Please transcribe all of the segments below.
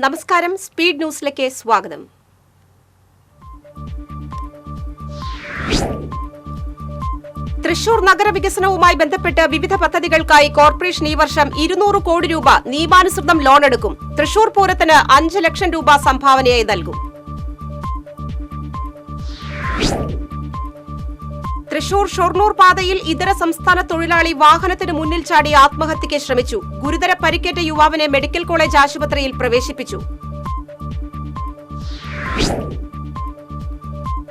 നമസ്കാരം, സ്പീഡ് ന്യൂസിലേക്ക് സ്വാഗതം. തൃശൂർ നഗരവികസനവുമായി ബന്ധപ്പെട്ട് വിവിധ പദ്ധതികൾക്കായി കോർപ്പറേഷൻ ഈ വർഷം 200 കോടി രൂപ നിയമാനുസൃതം ലോണെടുക്കും. തൃശൂർ പൂരത്തിന് 5 ലക്ഷം രൂപ സംഭാവനയായി നൽകും. തൃശൂർ ഷൊർണൂർ പാതയിൽ ഇതര സംസ്ഥാന തൊഴിലാളി വാഹനത്തിന് മുന്നിൽ ചാടി ആത്മഹത്യയ്ക്ക് ശ്രമിച്ചു. ഗുരുതര പരിക്കേറ്റ യുവാവിനെ മെഡിക്കൽ കോളേജ് ആശുപത്രിയിൽ പ്രവേശിപ്പിച്ചു.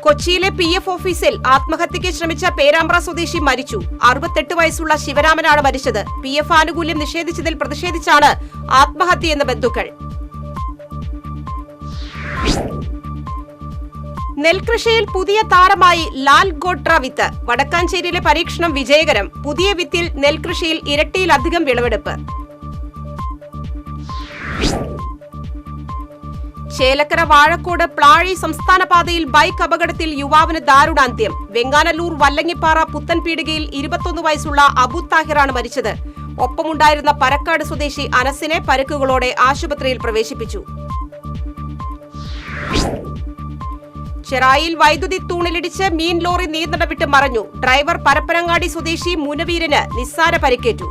കൊച്ചിയിലെ PF ഓഫീസിൽ ആത്മഹത്യയ്ക്ക് ശ്രമിച്ച പേരാമ്പ്ര സ്വദേശി മരിച്ചു. 68 വയസ്സുള്ള ശിവരാമനാണ് മരിച്ചത്. PF ആനുകൂല്യം നിഷേധിച്ചതിൽ പ്രതിഷേധിച്ചാണ് ആത്മഹത്യയെന്ന് ബന്ധുക്കൾ. നെൽകൃഷിയിൽ പുതിയ താരമായി ലാൽ ഗോട്ര വിത്ത്. വടക്കാഞ്ചേരിയിലെ പരീക്ഷണം വിജയകരം. പുതിയ വിത്തിൽ നെൽകൃഷിയിൽ ഇരട്ടിയിലധികം വിളവെടുപ്പ്. ചേലക്കര വാഴക്കോട് പ്ലാഴി സംസ്ഥാന പാതയിൽ ബൈക്ക് അപകടത്തിൽ യുവാവിന് ദാരുണാന്ത്യം. വെങ്ങാനല്ലൂർ വല്ലങ്ങിപ്പാറ പുത്തൻപീടികയിൽ 21 വയസ്സുള്ള അബു താഹിറാണ് മരിച്ചത്. ഒപ്പമുണ്ടായിരുന്ന പരക്കാട് സ്വദേശി അനസിനെ പരുക്കുകളോടെ ആശുപത്രിയിൽ പ്രവേശിപ്പിച്ചു. ചെറായിൽ വൈദ്യുതി തൂണിലിടിച്ച് മീൻ ലോറി നിയന്ത്രണം വിട്ട് മറഞ്ഞു. ഡ്രൈവർ പരപ്പനങ്ങാടി സ്വദേശി മുനവീരന് നിസ്സാര പരിക്കേറ്റു.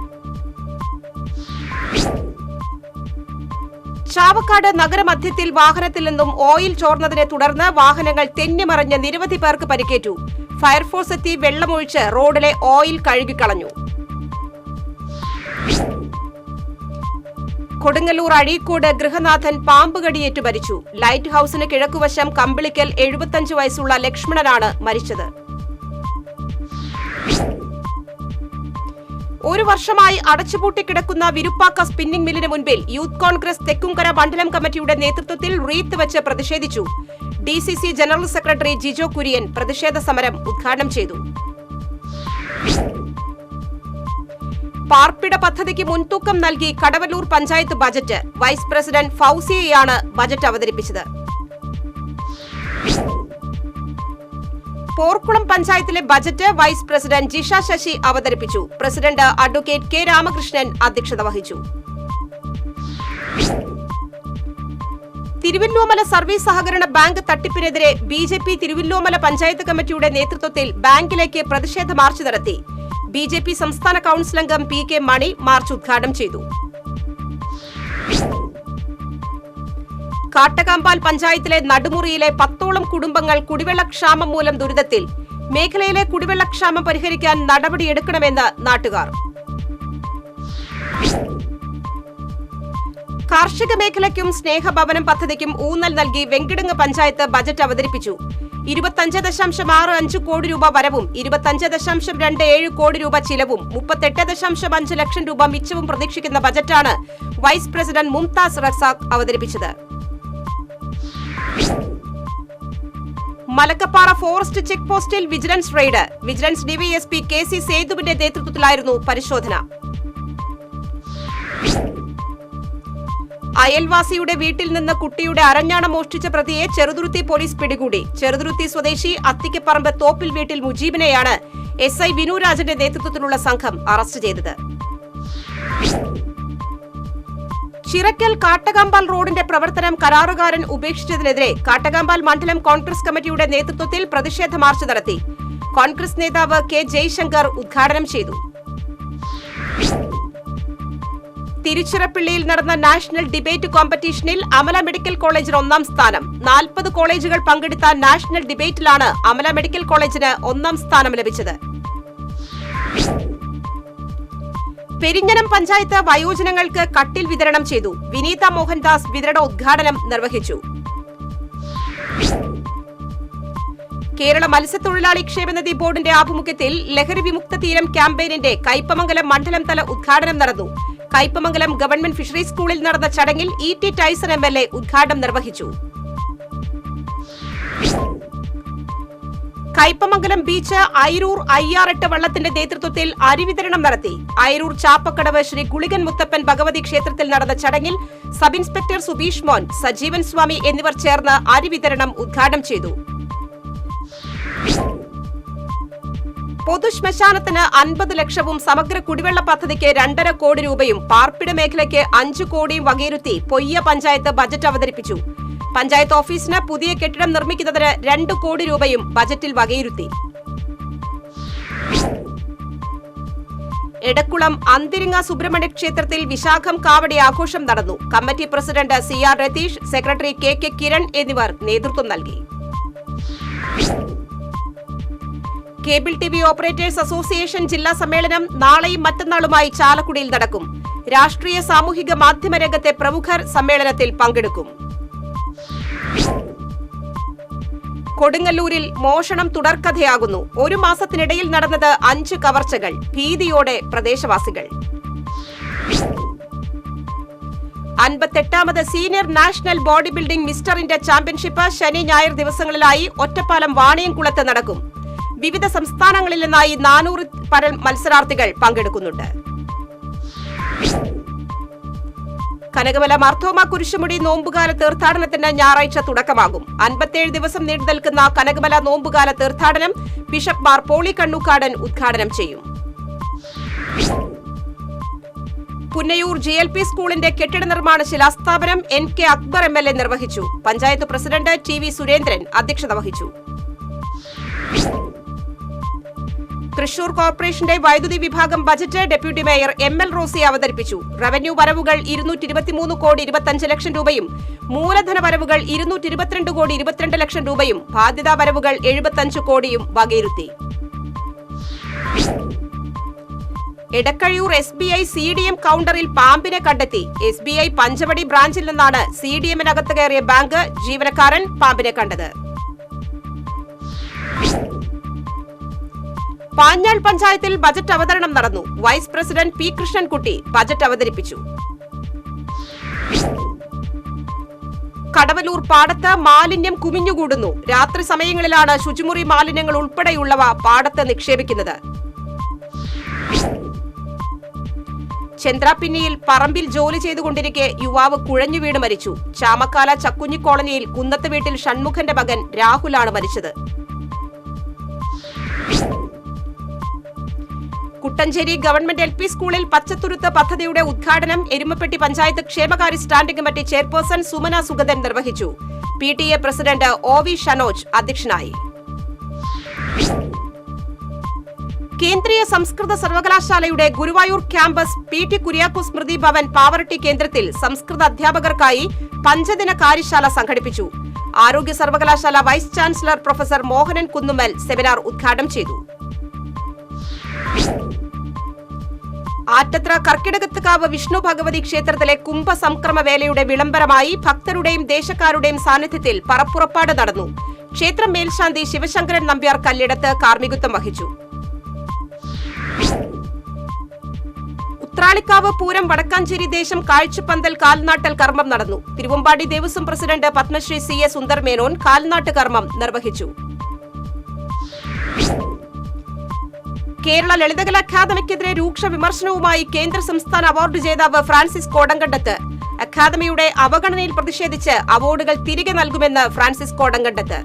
ചാവക്കാട് നഗരമധ്യത്തിൽ വാഹനത്തിൽ നിന്നും ഓയിൽ ചോർന്നതിനെ തുടർന്ന് വാഹനങ്ങൾ തെന്നിമറിഞ്ഞ് നിരവധി പേർക്ക് പരിക്കേറ്റു. ഫയർഫോഴ്സ് എത്തി വെള്ളമൊഴിച്ച് റോഡിലെ ഓയിൽ കഴുകിക്കളഞ്ഞു. കൊടുങ്ങല്ലൂർ അഴീക്കോട് ഗൃഹനാഥൻ പാമ്പ് കടിയേറ്റു മരിച്ചു. ലൈറ്റ് ഹൌസിന് കിഴക്കുവശം കമ്പിളിക്കൽ 75 വയസ്സുള്ള ലക്ഷ്മണനാണ് മരിച്ചത്. 1 വർഷമായി അടച്ചുപൂട്ടിക്കിടക്കുന്ന വിരുപ്പാക്ക സ്പിന്നിംഗ് മില്ലിന് മുൻപിൽ യൂത്ത് കോൺഗ്രസ് തെക്കുംകര മണ്ഡലം കമ്മിറ്റിയുടെ നേതൃത്വത്തിൽ റീത്ത് വെച്ച് പ്രതിഷേധിച്ചു. DCC general secretary Jijo Kurian പ്രതിഷേധ സമരം ഉദ്ഘാടനം ചെയ്തു. പാർപ്പിട പദ്ധതിക്ക് മുൻതൂക്കം നൽകി Kadavallur panchayat budget. Vice president ഫൗസിയയാണ് ബജറ്റ് അവതരിപ്പിച്ചത്. പോർക്കുളം പഞ്ചായത്തിലെ budget vice president Jisha Sasi അവതരിപ്പിച്ചു. പ്രസിഡന്റ് അഡ്വക്കേറ്റ് കെ രാമകൃഷ്ണൻ അധ്യക്ഷത വഹിച്ചു. തിരുവല്ലോമല സർവീസ് സഹകരണ ബാങ്ക് തട്ടിപ്പിനെതിരെ BJP തിരുവല്ലോമല പഞ്ചായത്ത് കമ്മിറ്റിയുടെ നേതൃത്വത്തിൽ ബാങ്കിലേക്ക് പ്രതിഷേധ മാർച്ച് നടത്തി. BJP സംസ്ഥാന കൌൺസിൽ അംഗം PK മണി മാർച്ച് ഉദ്ഘാടനം ചെയ്തു. കാട്ടകാമ്പാൽ പഞ്ചായത്തിലെ നടുമുറിയിലെ 10ഓളം കുടുംബങ്ങൾ കുടിവെള്ളക്ഷാമം മൂലം ദുരിതത്തിൽ. മേഖലയിലെ കുടിവെള്ളക്ഷാമം പരിഹരിക്കാൻ നടപടിയെടുക്കണമെന്ന് നാട്ടുകാർ. കാർഷിക മേഖലയ്ക്കും സ്നേഹഭവനം പദ്ധതിക്കും ഊന്നൽ നൽകി വെങ്കിടങ്ങ് പഞ്ചായത്ത് ബജറ്റ് അവതരിപ്പിച്ചു. 25.65 കോടി രൂപ വരവും 25.27 കോടി രൂപ ചിലവും 38.5 ലക്ഷം രൂപ മിച്ചവും പ്രതീക്ഷിക്കുന്ന ബജറ്റാണ് വൈസ് പ്രസിഡന്റ് മുംതാസ് റസാഖ് അവതരിപ്പിച്ചത്. മലക്കപ്പാറ ഫോറസ്റ്റ് ചെക്ക് പോസ്റ്റിൽ vigilance raid. Vigilance DYSP KC സേതുവിന്റെ നേതൃത്വത്തിലായിരുന്നു പരിശോധന. അയൽവാസിയുടെ വീട്ടിൽ നിന്ന് കുട്ടിയുടെ അരഞ്ഞാണം മോഷ്ടിച്ച പ്രതിയെ ചെറുതുരുത്തി പോലീസ് പിടികൂടി. ചെറുതുരുത്തി സ്വദേശി അത്തിക്കപ്പറമ്പ് തോപ്പിൽ വീട്ടിൽ മുജീബിനെയാണ് SI വിനുരാജന്റെ നേതൃത്വത്തിലുള്ള സംഘം അറസ്റ്റ് ചെയ്തത്. ചിറക്കൽ കാട്ടകാമ്പാൽ റോഡിന്റെ പ്രവർത്തനം കരാറുകാരൻ ഉപേക്ഷിച്ചതിനെതിരെ കാട്ടകാമ്പാൽ മണ്ഡലം കോൺഗ്രസ് കമ്മിറ്റിയുടെ നേതൃത്വത്തിൽ പ്രതിഷേധ മാർച്ച് നടത്തി. കോൺഗ്രസ് നേതാവ് K ജയശങ്കർ ഉദ്ഘാടനം ചെയ്തു. തിരുച്ചിറപ്പള്ളിയിൽ നടന്ന നാഷണൽ ഡിബേറ്റ് കോമ്പറ്റീഷനിൽ അമല മെഡിക്കൽ കോളേജിന് 1ാം സ്ഥാനം. 40 കോളേജുകൾ പങ്കെടുത്ത നാഷണൽ ഡിബേറ്റിലാണ് അമല മെഡിക്കൽ കോളേജിന് 1ാം സ്ഥാനം ലഭിച്ചത്. പെരിഞ്ഞനം പഞ്ചായത്ത് വയോജനങ്ങൾക്ക് കട്ടിൽ വിതരണം ചെയ്തു. വിനീത മോഹൻദാസ് വിതരണ ഉദ്ഘാടനം നിർവഹിച്ചു. കേരള മത്സ്യത്തൊഴിലാളി ക്ഷേമനിധി ബോർഡിന്റെ ആഭിമുഖ്യത്തിൽ ലഹരി വിമുക്ത തീരം ക്യാമ്പയിനിന്റെ കയ്പമംഗലം മണ്ഡലം തല ഉദ്ഘാടനം നടന്നു. കയ്പമംഗലം ഗവൺമെന്റ് ഫിഷറീസ് സ്കൂളിൽ നടന്ന ചടങ്ങിൽ E.T. ടൈസൺ MLA ഉദ്ഘാടനം നിർവഹിച്ചു. കയ്പമംഗലം ബീച്ച് ഐരൂർ IR8 വള്ളത്തിന്റെ നേതൃത്വത്തിൽ അരിവിതരണം നടത്തി. ഐരൂർ ചാപ്പക്കടവ് ശ്രീ ഗുളികൻ മുത്തപ്പൻ ഭഗവതി ക്ഷേത്രത്തിൽ നടന്ന ചടങ്ങിൽ സബ് ഇൻസ്പെക്ടർ സുബീഷ് മോൻ, സജീവൻ സ്വാമി എന്നിവർ ചേർന്ന് അരിവിതരണം ഉദ്ഘാടനം ചെയ്തു. പൊതുശ്മശാനത്തിന് 50 ലക്ഷവും സമഗ്ര കുടിവെള്ള പദ്ധതിക്ക് 2.5 കോടി രൂപയും പാർപ്പിട മേഖലയ്ക്ക് 5 കോടിയും വകയിരുത്തി പൊയ്യ പഞ്ചായത്ത് ബജറ്റ് അവതരിപ്പിച്ചു. പഞ്ചായത്ത് ഓഫീസിന് പുതിയ കെട്ടിടം നിർമ്മിക്കുന്നതിന് 2 കോടി രൂപയും ബജറ്റിൽ വകയിരുത്തി. എടക്കുളം അന്തിരിങ്ങ സുബ്രഹ്മണ്യ ക്ഷേത്രത്തിൽ വിശാഖം കാവടി ആഘോഷം നടന്നു. Committee president CR Ratheesh, secretary KK Kiran എന്നിവർ നേതൃത്വം നൽകി. കേബിൾ TV ഓപ്പറേറ്റേഴ്സ് അസോസിയേഷൻ ജില്ലാ സമ്മേളനം നാളെയും മറ്റന്നാളുമായി ചാലക്കുടിയിൽ നടക്കും. രാഷ്ട്രീയ സാമൂഹിക മാധ്യമ രംഗത്തെ പ്രമുഖർ സമ്മേളനത്തിൽ പങ്കെടുക്കും. കൊടുങ്ങല്ലൂരിൽ മോഷണം തുടർക്കഥയാകുന്നു. 1 മാസത്തിനിടയിൽ നടന്നത് 5 കവർച്ചകൾ. ഭീതിയോടെ പ്രദേശവാസികൾ. 58ാമത് senior national body building mister India championship ശനി ഞായർ ദിവസങ്ങളിലായി ഒറ്റപ്പാലം വാണിയംകുളത്ത് നടക്കും. വിവിധ സംസ്ഥാനങ്ങളിൽ നിന്നായി 400 പരം മത്സരാർത്ഥികൾ പങ്കെടുക്കുന്നുണ്ട്. കനകമല മാർത്തോമ കുരിശുമുടി നോമ്പുകാല തീർത്ഥാടനത്തിന് ഞായറാഴ്ച തുടക്കമാകും. 57 ദിവസം നീണ്ടു നിൽക്കുന്ന കനകമല നോമ്പുകാല തീർത്ഥാടനം ബിഷപ്പ് മാർ പോളി കണ്ണൂക്കാടൻ ഉദ്ഘാടനം ചെയ്യും. പുന്നയൂർ GLP സ്കൂളിന്റെ കെട്ടിട നിർമ്മാണ ശിലാസ്ഥാപനം NK അക്ബർ MLA നിർവഹിച്ചു. പഞ്ചായത്ത് പ്രസിഡന്റ് TV സുരേന്ദ്രൻ അധ്യക്ഷത വഹിച്ചു. തൃശൂർ കോർപ്പറേഷന്റെ വൈദ്യുതി വിഭാഗം budget deputy mayor ML Rosy അവതരിപ്പിച്ചു. റവന്യൂ വരവുകൾ 223 കോടി 25 ലക്ഷം രൂപയും മൂലധന വരവുകൾ 222 കോടി 22 ലക്ഷം രൂപയും ബാധ്യതാ വരവുകൾ 75 കോടിയും വകയിരുത്തി. എടക്കഴിയൂർ SBI CDM കൌണ്ടറിൽ പാമ്പിനെ കണ്ടെത്തി. SBI പഞ്ചവടി ബ്രാഞ്ചിൽ നിന്നാണ് CDMനകത്ത് കയറിയ ബാങ്ക് ജീവനക്കാരൻ പാമ്പിനെ കണ്ടത്. പാഞ്ഞാൾ പഞ്ചായത്തിൽ ബജറ്റ് അവതരണം നടന്നു. Vice president P Krishnankutty budget അവതരിപ്പിച്ചു. കടവലൂർ പാടത്ത് മാലിന്യം കുമിഞ്ഞുകൂടുന്നു. രാത്രി സമയങ്ങളിലാണ് ശുചിമുറി മാലിന്യങ്ങൾ ഉൾപ്പെടെയുള്ളവ പാടത്ത് നിക്ഷേപിക്കുന്നത്. ചന്ദ്രാപിന്നിയിൽ പറമ്പിൽ ജോലി ചെയ്തുകൊണ്ടിരിക്കെ യുവാവ് കുഴഞ്ഞു വീണ് മരിച്ചു. ചാമക്കാല ചക്കുഞ്ഞി കോളനിയിൽ കുന്നത്ത് വീട്ടിൽ ഷൺമുഖന്റെ മകൻ രാഹുലാണ് മരിച്ചത്. കുട്ടഞ്ചേരി ഗവൺമെന്റ് LP സ്കൂളിൽ പച്ചത്തുരുത്ത് പദ്ധതിയുടെ ഉദ്ഘാടനം എരുമപ്പെട്ടി പഞ്ചായത്ത് ക്ഷേമകാര്യ standing committee chairperson Sumana Sugathan നിർവഹിച്ചു. PTA പ്രസിഡന്റ് OV ഷനോജ് അധ്യക്ഷനായി. കേന്ദ്രീയ സംസ്കൃത സർവകലാശാലയുടെ ഗുരുവായൂർ ക്യാമ്പസ് PT കുര്യാക്കോസ് സ്മൃതി ഭവൻ പാവറട്ടി കേന്ദ്രത്തിൽ സംസ്കൃത അധ്യാപകർക്കായി 5 ദിന കാര്യശാല സംഘടിപ്പിച്ചു. ആരോഗ്യ സർവകലാശാല vice chancellor professor Mohanan Kunnummal seminar ഉദ്ഘാടനം ചെയ്തു. ആറ്റത്ര കർക്കിടകത്തുകാവ് വിഷ്ണു ഭഗവതി ക്ഷേത്രത്തിലെ കുംഭസംക്രമ വേലയുടെ വിളംബരമായി ഭക്തരുടെയും ദേശക്കാരുടെയും സാന്നിധ്യത്തിൽ പറപ്പുറപ്പാട് നടന്നു. ക്ഷേത്രം മേൽശാന്തി ശിവശങ്കരൻ നമ്പ്യാർ കല്ലിടത്ത് കാർമ്മികത്വം വഹിച്ചു. ഉത്രാളിക്കാവ് പൂരം വടക്കാഞ്ചേരി ദേശം കാഴ്ചപ്പന്തൽ കാൽനാട്ടൽ കർമ്മം നടന്നു. തിരുവമ്പാടി ദേവസ്വം പ്രസിഡന്റ് പത്മശ്രീ CA സുന്ദർ മേനോൻ കാൽനാട്ട് കർമ്മം നിർവഹിച്ചു. കേരള ലളിതകലാ അക്കാദമിക്കെതിരെ രൂക്ഷ വിമർശനവുമായി കേന്ദ്ര സംസ്ഥാന അവാർഡ് ജേതാവ് ഫ്രാൻസിസ് കോടങ്കണ്ടത്ത്. അക്കാദമിയുടെ അവഗണനയിൽ പ്രതിഷേധിച്ച് അവാർഡുകൾ തിരികെ നൽകുമെന്ന് ഫ്രാൻസിസ് കോടങ്കണ്ടത്ത്.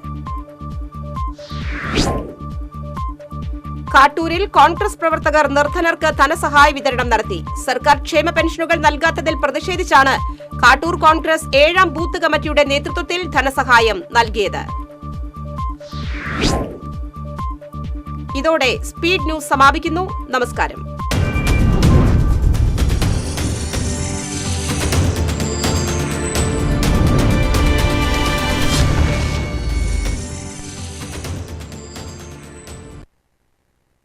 കാട്ടൂരിൽ കോൺഗ്രസ് പ്രവർത്തകർ നിർധനർക്ക് ധനസഹായ വിതരണം നടത്തി. സർക്കാർ ക്ഷേമ പെൻഷനുകൾ നൽകാത്തതിൽ പ്രതിഷേധിച്ചാണ് കാട്ടൂർ കോൺഗ്രസ് 7ാം ബൂത്ത് കമ്മിറ്റിയുടെ നേതൃത്വത്തിൽ ധനസഹായം നൽകിയത്. ഇതോടെ സ്പീഡ് ന്യൂസ് സമാപിക്കുന്നു. നമസ്കാരം.